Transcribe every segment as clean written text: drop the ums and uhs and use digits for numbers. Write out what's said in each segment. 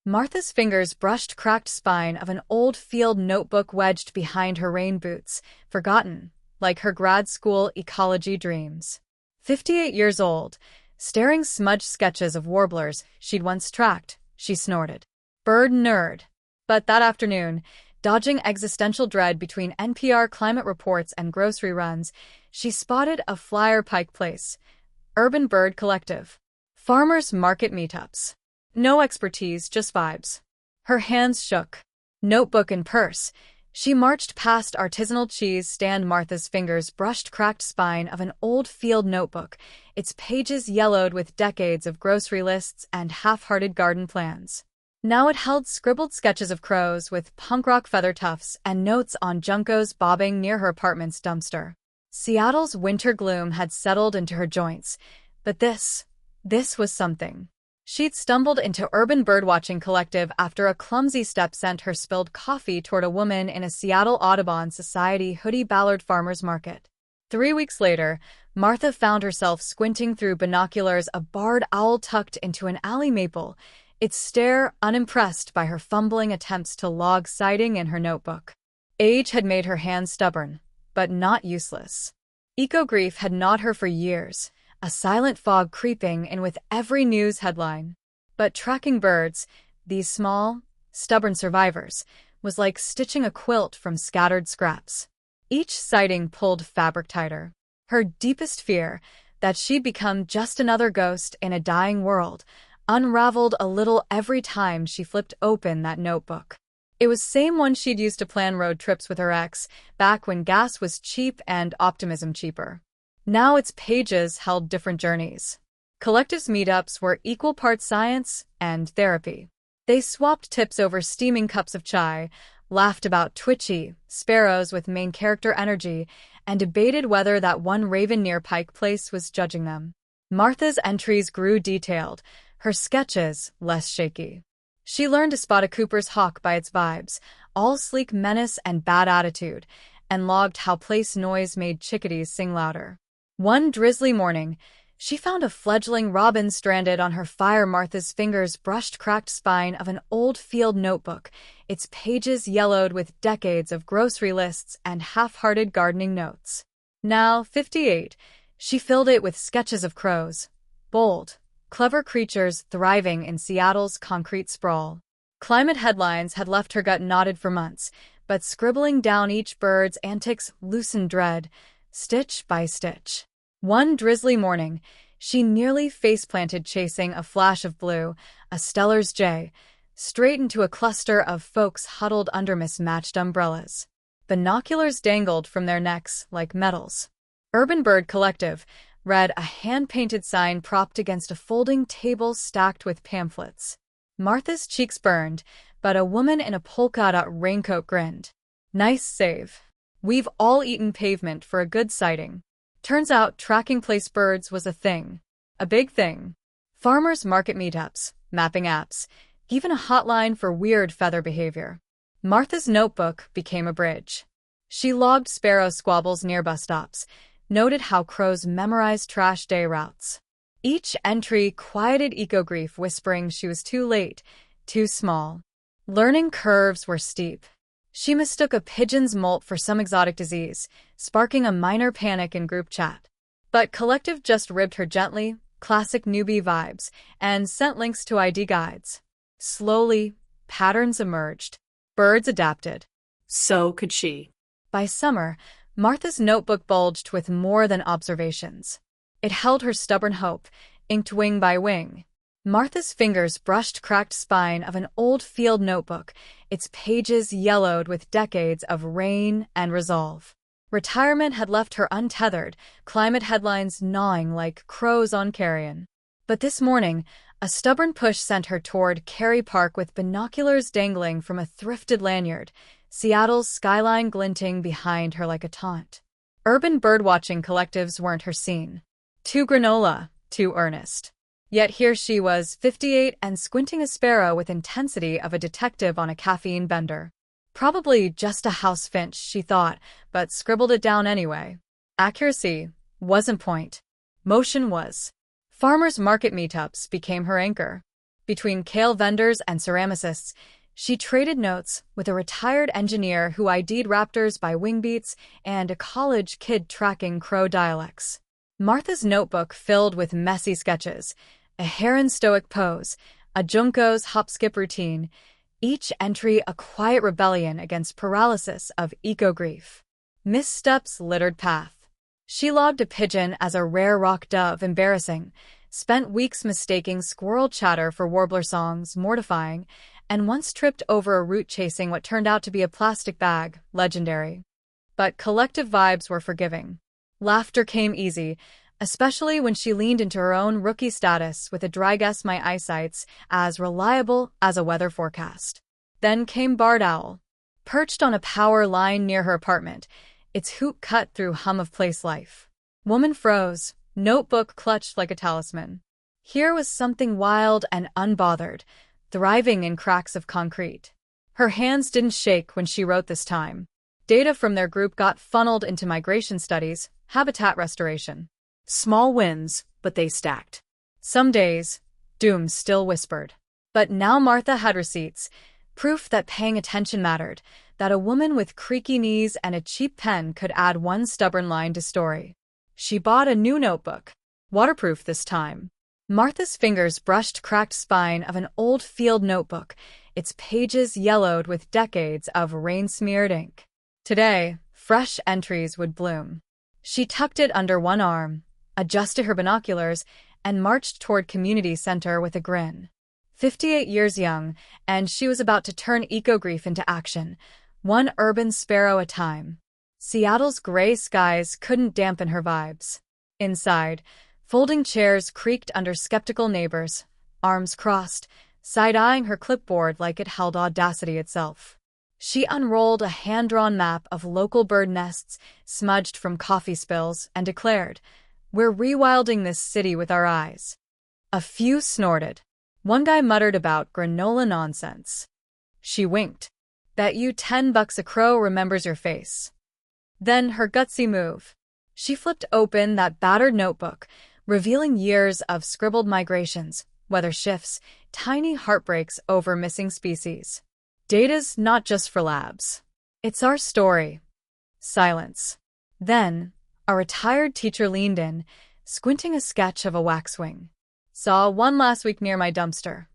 Martha's fingers brushed cracked spine of an old field notebook wedged behind her rain boots, forgotten, like her grad school ecology dreams. 58 years old, staring smudged sketches of warblers she'd once tracked, she snorted. Bird nerd. But that afternoon, dodging existential dread between NPR climate reports and grocery runs, she spotted a flyer Pike Place. Urban Bird Collective. Farmers market meetups. No expertise, just vibes. Her hands shook. Notebook in purse, she marched past artisanal cheese stand. Martha's fingers brushed cracked spine of an old field notebook, its pages yellowed with decades of grocery lists and half-hearted garden plans. Now it held scribbled sketches of crows with punk rock feather tufts and notes on juncos bobbing near her apartment's dumpster. Seattle's winter gloom had settled into her joints, but this was something. She'd stumbled into Urban Birdwatching Collective after a clumsy step sent her spilled coffee toward a woman in a Seattle Audubon Society hoodie Ballard Farmers Market. 3 weeks later, Martha found herself squinting through binoculars, a barred owl tucked into an alley maple, its stare unimpressed by her fumbling attempts to log sighting in her notebook. Age had made her hands stubborn, but not useless. Eco-grief had gnawed her for years, a silent fog creeping in with every news headline. But tracking birds, these small, stubborn survivors, was like stitching a quilt from scattered scraps. Each sighting pulled fabric tighter. Her deepest fear, that she'd become just another ghost in a dying world, unraveled a little every time she flipped open that notebook. It was same one she'd used to plan road trips with her ex, back when gas was cheap and optimism cheaper. Now its pages held different journeys. Collective's meetups were equal parts science and therapy. They swapped tips over steaming cups of chai, laughed about twitchy sparrows with main character energy, and debated whether that one raven near Pike Place was judging them. Martha's entries grew detailed, her sketches less shaky. She learned to spot a Cooper's hawk by its vibes, all sleek menace and bad attitude, and logged how place noise made chickadees sing louder. One drizzly morning, she found a fledgling robin stranded on her fire. Martha's fingers brushed cracked spine of an old field notebook, its pages yellowed with decades of grocery lists and half-hearted gardening notes. Now 58, she filled it with sketches of crows, bold, clever creatures thriving in Seattle's concrete sprawl. Climate headlines had left her gut knotted for months, but scribbling down each bird's antics loosened dread, stitch by stitch. One drizzly morning, she nearly face-planted chasing a flash of blue, a Steller's jay, straight into a cluster of folks huddled under mismatched umbrellas. Binoculars dangled from their necks like medals. Urban Bird Collective read a hand-painted sign propped against a folding table stacked with pamphlets. Martha's cheeks burned, but a woman in a polka-dot raincoat grinned. Nice save. We've all eaten pavement for a good sighting. Turns out tracking place birds was a thing. A big thing. Farmers market meetups, mapping apps, even a hotline for weird feather behavior. Martha's notebook became a bridge. She logged sparrow squabbles near bus stops, noted how crows memorized trash day routes. Each entry quieted eco-grief, whispering she was too late, too small. Learning curves were steep. She mistook a pigeon's molt for some exotic disease, sparking a minor panic in group chat. But Collective just ribbed her gently, classic newbie vibes, and sent links to ID guides. Slowly, patterns emerged. Birds adapted. So could she. By summer, Martha's notebook bulged with more than observations. It held her stubborn hope, inked wing by wing. Martha's fingers brushed cracked spine of an old field notebook, its pages yellowed with decades of rain and resolve. Retirement had left her untethered, climate headlines gnawing like crows on carrion. But this morning, a stubborn push sent her toward Cary Park with binoculars dangling from a thrifted lanyard, Seattle's skyline glinting behind her like a taunt. Urban birdwatching collectives weren't her scene. Too granola, too earnest. Yet here she was, 58 and squinting a sparrow with intensity of a detective on a caffeine bender. Probably just a house finch, she thought, but scribbled it down anyway. Accuracy wasn't point. Motion was. Farmers market meetups became her anchor. Between kale vendors and ceramicists, she traded notes with a retired engineer who ID'd raptors by wing beats and a college kid tracking crow dialects. Martha's notebook filled with messy sketches, a heron's stoic pose, a junco's hop-skip routine, each entry a quiet rebellion against paralysis of eco-grief. Missteps littered path. She logged a pigeon as a rare rock dove, embarrassing, spent weeks mistaking squirrel chatter for warbler songs, mortifying, and once tripped over a root chasing what turned out to be a plastic bag, legendary. But collective vibes were forgiving. Laughter came easy, especially when she leaned into her own rookie status with a dry guess my eyesight's as reliable as a weather forecast. Then came Barred Owl. Perched on a power line near her apartment, its hoot cut through hum of place life. Woman froze, notebook clutched like a talisman. Here was something wild and unbothered, thriving in cracks of concrete. Her hands didn't shake when she wrote this time. Data from their group got funneled into migration studies, habitat restoration. Small wins, but they stacked. Some days, doom still whispered. But now Martha had receipts, proof that paying attention mattered, that a woman with creaky knees and a cheap pen could add one stubborn line to story. She bought a new notebook, waterproof this time. Martha's fingers brushed cracked spine of an old field notebook, its pages yellowed with decades of rain-smeared ink. Today, fresh entries would bloom. She tucked it under one arm, adjusted her binoculars, and marched toward community center with a grin. 58 years young, and she was about to turn eco-grief into action, one urban sparrow at a time. Seattle's gray skies couldn't dampen her vibes. Inside, folding chairs creaked under skeptical neighbors, arms crossed, side-eyeing her clipboard like it held audacity itself. She unrolled a hand-drawn map of local bird nests, smudged from coffee spills, and declared, "We're rewilding this city with our eyes." A few snorted. One guy muttered about granola nonsense. She winked. "Bet you $10 a crow remembers your face." Then her gutsy move. She flipped open that battered notebook, revealing years of scribbled migrations, weather shifts, tiny heartbreaks over missing species. Data's not just for labs. It's our story. Silence. Then, a retired teacher leaned in, squinting a sketch of a waxwing. "Saw one last week near my dumpster."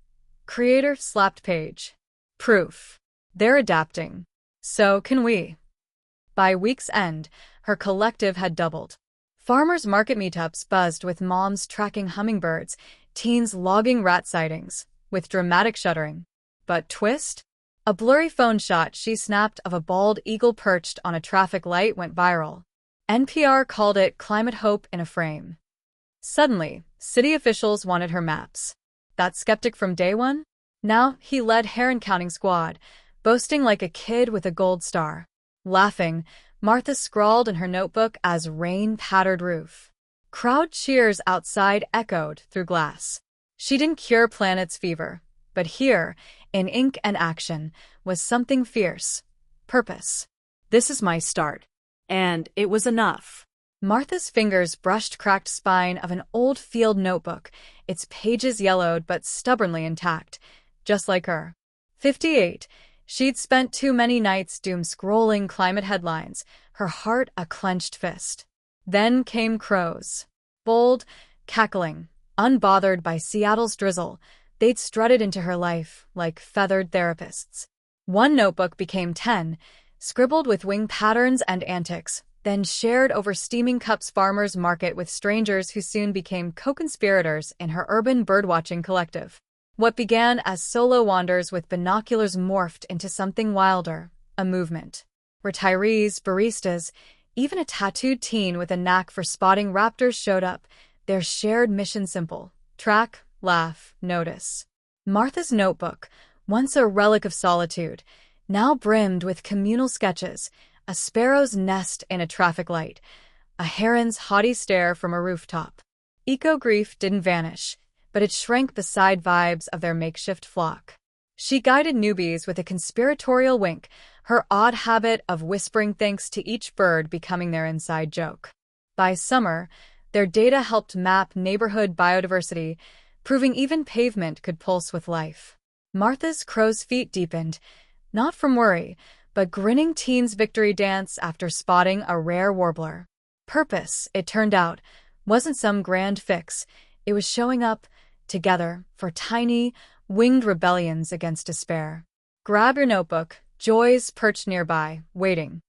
Creator slapped page. Proof. They're adapting. So can we. By week's end, her collective had doubled. Farmers market meetups buzzed with moms tracking hummingbirds, teens logging rat sightings, with dramatic shuddering. But twist? A blurry phone shot she snapped of a bald eagle perched on a traffic light went viral. NPR called it climate hope in a frame. Suddenly, city officials wanted her maps. That skeptic from day one? Now he led heron counting squad, boasting like a kid with a gold star. Laughing, Martha scrawled in her notebook as rain pattered roof. Crowd cheers outside echoed through glass. She didn't cure planet's fever, but here, in ink and action, was something fierce. Purpose. This is my start. And it was enough. Martha's fingers brushed cracked spine of an old field notebook, its pages yellowed but stubbornly intact, just like her. 58. She'd spent too many nights doom-scrolling climate headlines, her heart a clenched fist. Then came crows. Bold, cackling, unbothered by Seattle's drizzle, they'd strutted into her life like feathered therapists. One notebook became 10, scribbled with wing patterns and antics, then shared over steaming cups farmers market with strangers who soon became co-conspirators in her urban birdwatching collective. What began as solo wanders with binoculars morphed into something wilder, a movement. Retirees, baristas, even a tattooed teen with a knack for spotting raptors showed up, their shared mission simple: track, laugh, notice. Martha's notebook, once a relic of solitude, now brimmed with communal sketches, a sparrow's nest in a traffic light, a heron's haughty stare from a rooftop. Eco-grief didn't vanish, but it shrank beside vibes of their makeshift flock. She guided newbies with a conspiratorial wink, her odd habit of whispering thanks to each bird becoming their inside joke. By summer, their data helped map neighborhood biodiversity, proving even pavement could pulse with life. Martha's crow's feet deepened, not from worry, but grinning teen's victory dance after spotting a rare warbler. Purpose, it turned out, wasn't some grand fix. It was showing up, together, for tiny, winged rebellions against despair. Grab your notebook. Joy's perched nearby, waiting.